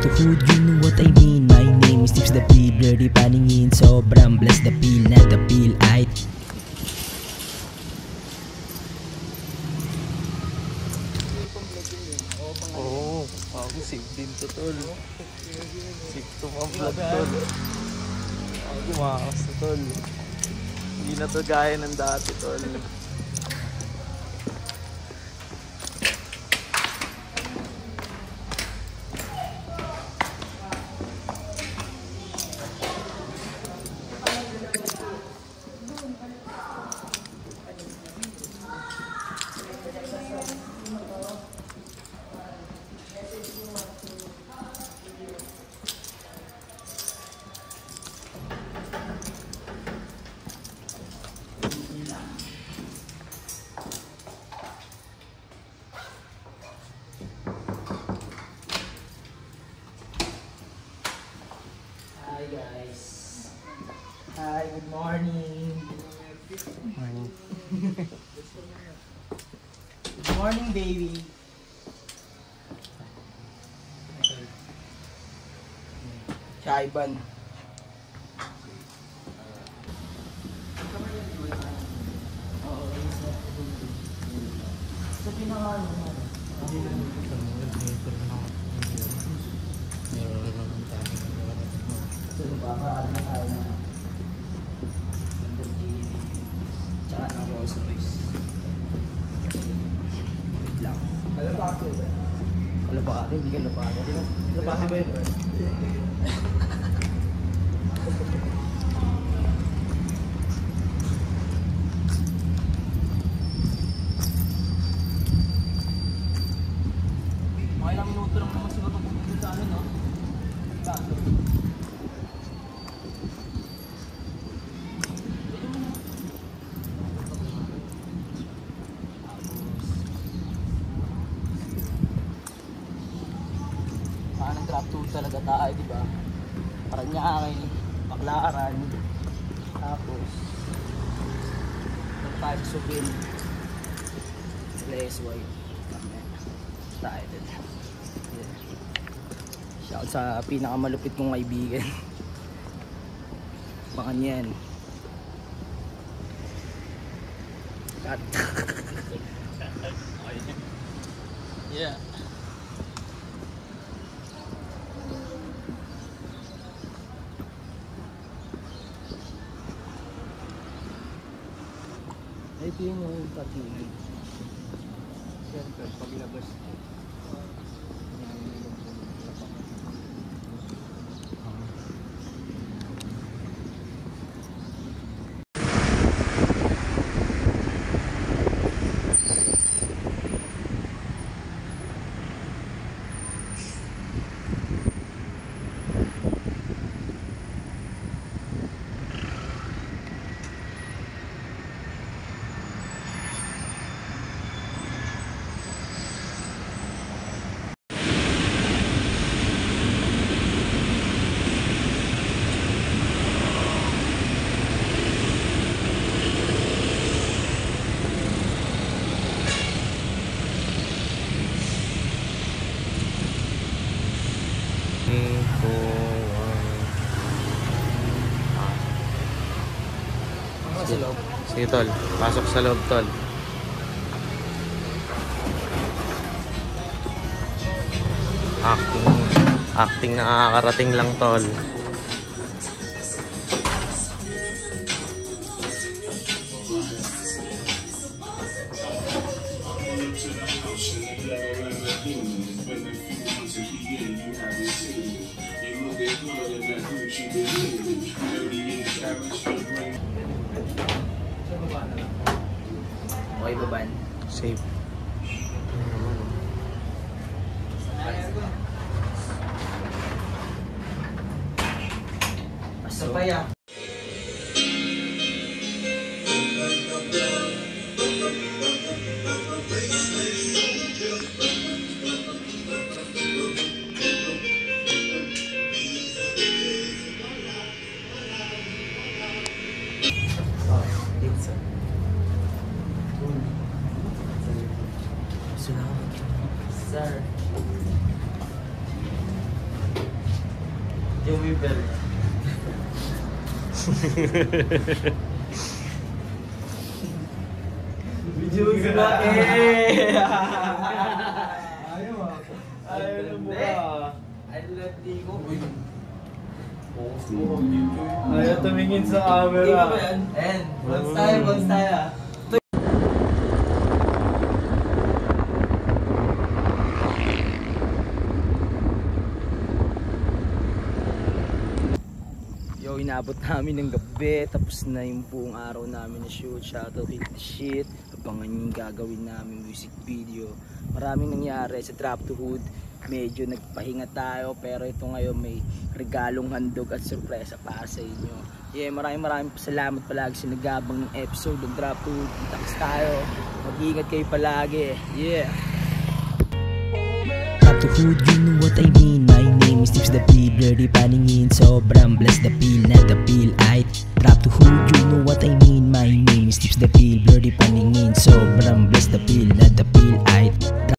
to hood, you know what I mean. My name is Tips the Peel, blurry paningin, sobrang bless the peel, not the peel, ay. Oo, ako save din to tol. Save to mga vlog tol. Ako gumakas to tol. Hindi na to gaya ng dati tol. Hi, good morning. Morning. Good morning, baby. Shaiban. Sa pinaka tsaka ng Rolls Royce. Wait lang. Kalapate ba? Kalapate? Hindi kalapate. Kalapate ba yun? Mga ilang minuto lang naman siguro pupunta sa ano, no? Bago. Drop tool talaga tayo, di ba? Paranaque, Baclaran, tapos tayo Subin, LSY, tayo din. Shout sa pinakamalupit kong kaibigan. Bangan yan. Cut. Yeah. Ito yung pag-ibig. Siyempre, paglabas. Sige tol, pasok sa loob tol. Acting na nakakarating lang tol. Okay, baban. Safe. Basta pa ya. Sir. Yung Weaver. Video ba eh? Ayaw na mukha. Ayaw tumingin sa camera. Ayan, vlogs tayo. Yo, inabot namin ng gabi, tapos na yung buong araw namin na shoot. Shoutout Hit the Shit. Abangan yung gagawin namin music video. Maraming nangyari sa Drop to Hood. Medyo nagpahinga tayo, pero ito ngayon may regalong handog at sorpresa para sa inyo. Yeah, maraming salamat palagi sa nagabang ng episode ng Drop to Hood. Kita-kits tayo. Mag-ingat kayo palagi. Yeah. Drop to Hood, you know what I mean. My name is Tips the P, blurry paningin. Sobrang bless the feel, not the feel. I Drop to Hood, you know what I mean. My name is Tips the P, blurry paningin. Sobrang bless the feel,